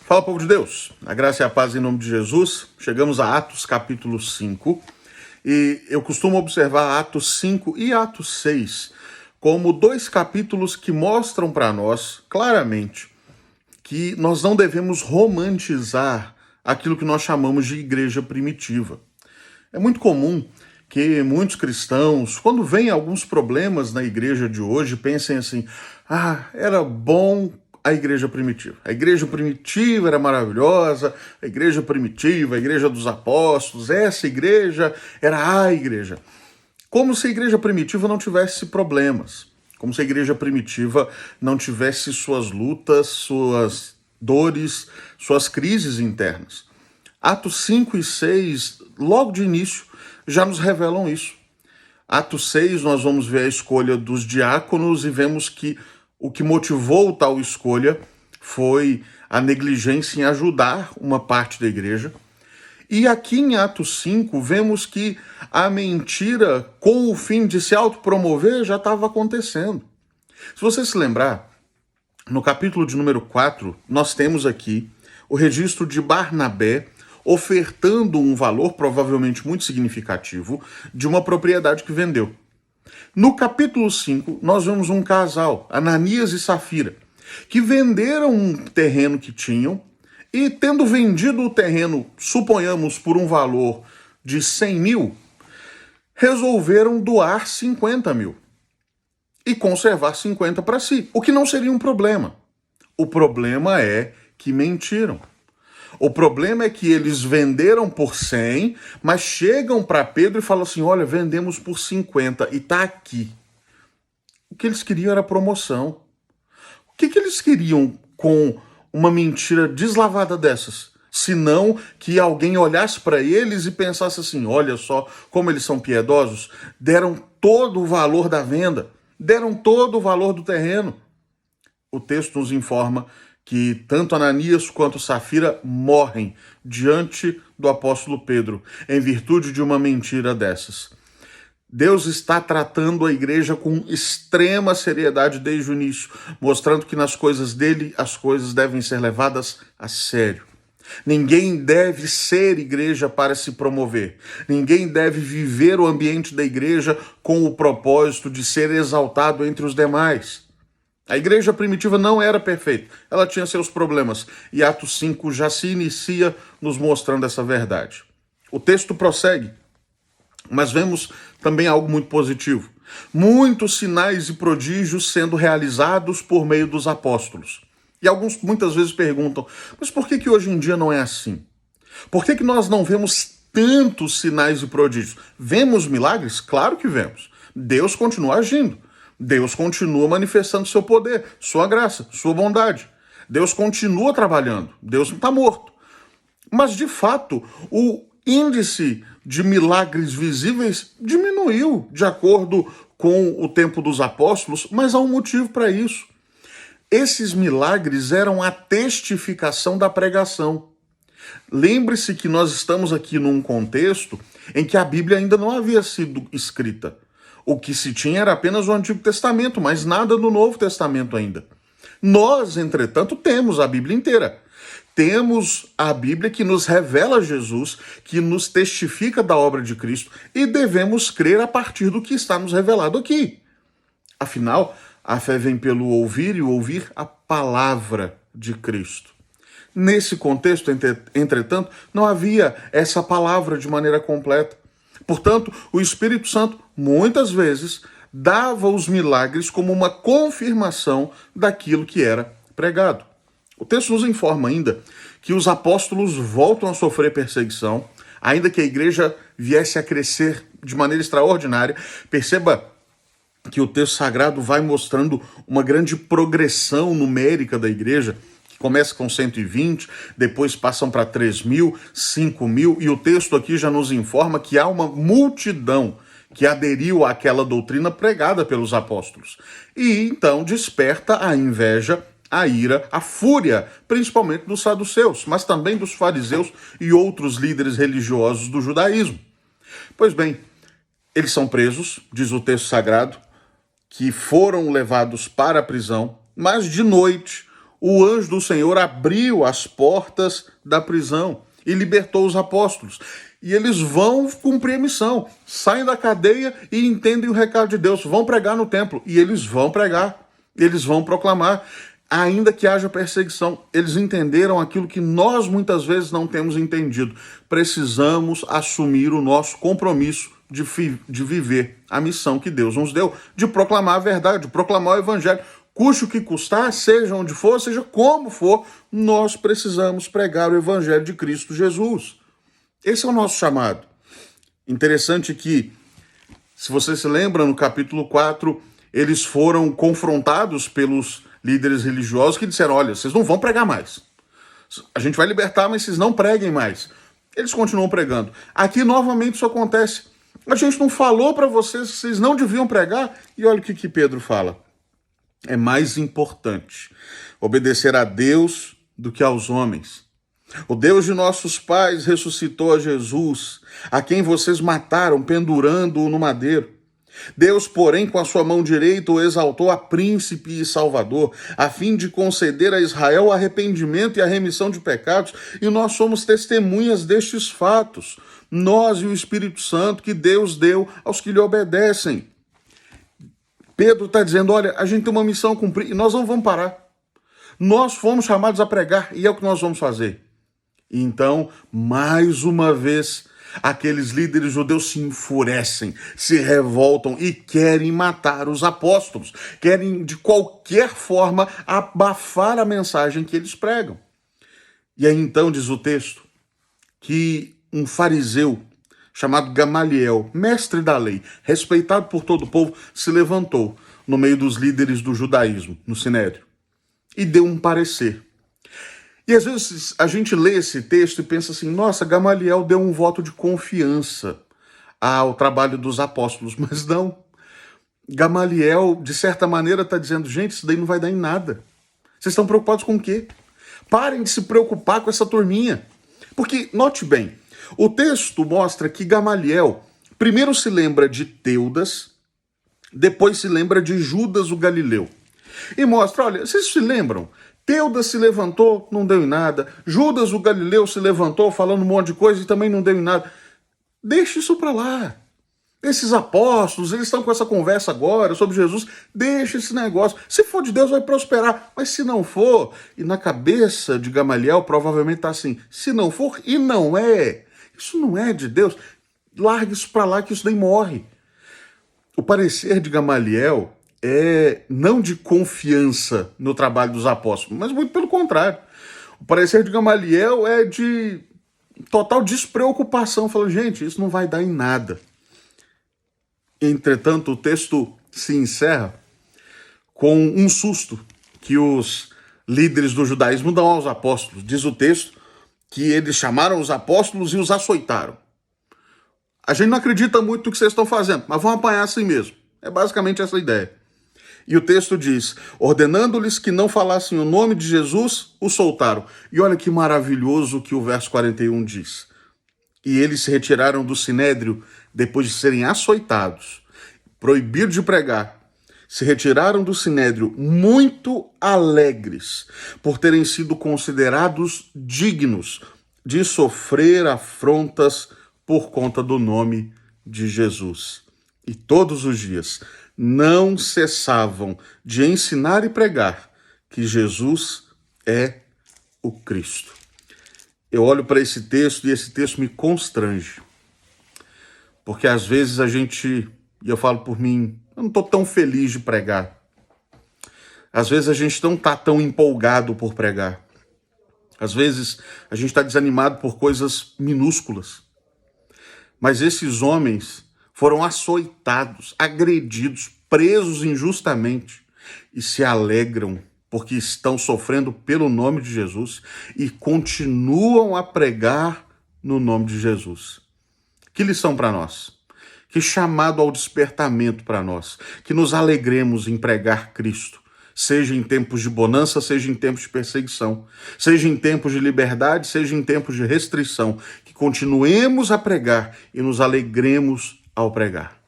Fala, povo de Deus, a graça e a paz em nome de Jesus. Chegamos a Atos capítulo 5 e eu costumo observar Atos 5 e Atos 6 como dois capítulos que mostram para nós claramente que nós não devemos romantizar aquilo que nós chamamos de igreja primitiva. É muito comum que muitos cristãos, quando vêm alguns problemas na igreja de hoje, pensem assim: era bom a igreja primitiva. A igreja primitiva era maravilhosa, a igreja primitiva, a igreja dos apóstolos, essa igreja era a igreja. Como se a igreja primitiva não tivesse problemas, como se a igreja primitiva não tivesse suas lutas, suas dores, suas crises internas. Atos 5 e 6, logo de início, já nos revelam isso. Atos 6, nós vamos ver a escolha dos diáconos e vemos que o que motivou tal escolha foi a negligência em ajudar uma parte da igreja. E aqui em Atos 5, vemos que a mentira com o fim de se autopromover já estava acontecendo. Se você se lembrar, no capítulo de número 4, nós temos aqui o registro de Barnabé ofertando um valor provavelmente muito significativo de uma propriedade que vendeu. No capítulo 5, nós vemos um casal, Ananias e Safira, que venderam um terreno que tinham e, tendo vendido o terreno, suponhamos, por um valor de 100 mil, resolveram doar 50 mil e conservar 50 para si, o que não seria um problema. O problema é que mentiram. O problema é que eles venderam por 100, mas chegam para Pedro e falam assim: olha, vendemos por 50 e tá aqui. O que eles queriam era promoção. O que eles queriam com uma mentira deslavada dessas? Senão que alguém olhasse para eles e pensasse assim: olha só como eles são piedosos, deram todo o valor da venda, deram todo o valor do terreno. O texto nos informa que tanto Ananias quanto Safira morrem diante do apóstolo Pedro, em virtude de uma mentira dessas. Deus está tratando a igreja com extrema seriedade desde o início, mostrando que nas coisas dele as coisas devem ser levadas a sério. Ninguém deve ser igreja para se promover. Ninguém deve viver o ambiente da igreja com o propósito de ser exaltado entre os demais. A igreja primitiva não era perfeita, ela tinha seus problemas, e Atos 5 já se inicia nos mostrando essa verdade. O texto prossegue, mas vemos também algo muito positivo. Muitos sinais e prodígios sendo realizados por meio dos apóstolos. E alguns muitas vezes perguntam: mas por que hoje em dia não é assim? Por que nós não vemos tantos sinais e prodígios? Vemos milagres? Claro que vemos. Deus continua agindo. Deus continua manifestando seu poder, sua graça, sua bondade. Deus continua trabalhando. Deus não está morto. Mas, de fato, o índice de milagres visíveis diminuiu de acordo com o tempo dos apóstolos, mas há um motivo para isso. Esses milagres eram a testificação da pregação. Lembre-se que nós estamos aqui num contexto em que a Bíblia ainda não havia sido escrita. O que se tinha era apenas o Antigo Testamento, mas nada no Novo Testamento ainda. Nós, entretanto, temos a Bíblia inteira. Temos a Bíblia que nos revela Jesus, que nos testifica da obra de Cristo, e devemos crer a partir do que está nos revelado aqui. Afinal, a fé vem pelo ouvir e o ouvir a palavra de Cristo. Nesse contexto, entretanto, não havia essa palavra de maneira completa. Portanto, o Espírito Santo, muitas vezes, dava os milagres como uma confirmação daquilo que era pregado. O texto nos informa ainda que os apóstolos voltam a sofrer perseguição, ainda que a igreja viesse a crescer de maneira extraordinária. Perceba que o texto sagrado vai mostrando uma grande progressão numérica da igreja. Começa com 120, depois passam para 3.000, 5.000, e o texto aqui já nos informa que há uma multidão que aderiu àquela doutrina pregada pelos apóstolos. E então desperta a inveja, a ira, a fúria, principalmente dos saduceus, mas também dos fariseus e outros líderes religiosos do judaísmo. Pois bem, eles são presos, diz o texto sagrado, que foram levados para a prisão, mas de noite o anjo do Senhor abriu as portas da prisão e libertou os apóstolos. E eles vão cumprir a missão, saem da cadeia e entendem o recado de Deus, vão pregar no templo, e eles vão pregar, eles vão proclamar, ainda que haja perseguição. Eles entenderam aquilo que nós muitas vezes não temos entendido. Precisamos assumir o nosso compromisso de viver a missão que Deus nos deu, de proclamar a verdade, de proclamar o evangelho. Custe o que custar, seja onde for, seja como for, nós precisamos pregar o evangelho de Cristo Jesus. Esse é o nosso chamado. Interessante que, se você se lembra, no capítulo 4, eles foram confrontados pelos líderes religiosos que disseram: olha, vocês não vão pregar mais. A gente vai libertar, mas vocês não preguem mais. Eles continuam pregando. Aqui, novamente, isso acontece. A gente não falou para vocês que vocês não deviam pregar? E olha o que Pedro fala. É mais importante obedecer a Deus do que aos homens. O Deus de nossos pais ressuscitou a Jesus, a quem vocês mataram pendurando-o no madeiro. Deus, porém, com a sua mão direita o exaltou a príncipe e salvador, a fim de conceder a Israel o arrependimento e a remissão de pecados, e nós somos testemunhas destes fatos, nós e o Espírito Santo que Deus deu aos que lhe obedecem. Pedro está dizendo: olha, a gente tem uma missão a cumprir e nós não vamos parar. Nós fomos chamados a pregar e é o que nós vamos fazer. Então, mais uma vez, aqueles líderes judeus se enfurecem, se revoltam e querem matar os apóstolos. Querem, de qualquer forma, abafar a mensagem que eles pregam. E aí, então, diz o texto, que um fariseu chamado Gamaliel, mestre da lei, respeitado por todo o povo, se levantou no meio dos líderes do judaísmo, no Sinédrio, e deu um parecer. E às vezes a gente lê esse texto e pensa assim: nossa, Gamaliel deu um voto de confiança ao trabalho dos apóstolos, mas não. Gamaliel, de certa maneira, está dizendo: gente, isso daí não vai dar em nada. Vocês estão preocupados com o quê? Parem de se preocupar com essa turminha. Porque, note bem, o texto mostra que Gamaliel primeiro se lembra de Teudas, depois se lembra de Judas o Galileu. E mostra: olha, vocês se lembram? Teudas se levantou, não deu em nada. Judas o Galileu se levantou falando um monte de coisa e também não deu em nada. Deixa isso para lá. Esses apóstolos, eles estão com essa conversa agora sobre Jesus. Deixa esse negócio. Se for de Deus, vai prosperar. Mas se não for, e na cabeça de Gamaliel provavelmente está assim: se não for e não é, isso não é de Deus, larga isso para lá que isso daí morre. O parecer de Gamaliel é não de confiança no trabalho dos apóstolos, mas muito pelo contrário. O parecer de Gamaliel é de total despreocupação, falando: gente, isso não vai dar em nada. Entretanto, o texto se encerra com um susto que os líderes do judaísmo dão aos apóstolos. Diz o texto que eles chamaram os apóstolos e os açoitaram. A gente não acredita muito no que vocês estão fazendo, mas vão apanhar assim mesmo. É basicamente essa a ideia. E o texto diz: ordenando-lhes que não falassem o nome de Jesus, o soltaram. E olha que maravilhoso que o verso 41 diz. E eles se retiraram do sinédrio depois de serem açoitados, proibidos de pregar. Se retiraram do sinédrio muito alegres por terem sido considerados dignos de sofrer afrontas por conta do nome de Jesus. E todos os dias não cessavam de ensinar e pregar que Jesus é o Cristo. Eu olho para esse texto e esse texto me constrange. Porque às vezes a gente, e eu falo por mim, eu não estou tão feliz de pregar. Às vezes a gente não está tão empolgado por pregar. Às vezes a gente está desanimado por coisas minúsculas. Mas esses homens foram açoitados, agredidos, presos injustamente e se alegram porque estão sofrendo pelo nome de Jesus e continuam a pregar no nome de Jesus. Que lição para nós? Que chamado ao despertamento para nós, que nos alegremos em pregar Cristo, seja em tempos de bonança, seja em tempos de perseguição, seja em tempos de liberdade, seja em tempos de restrição, que continuemos a pregar e nos alegremos ao pregar.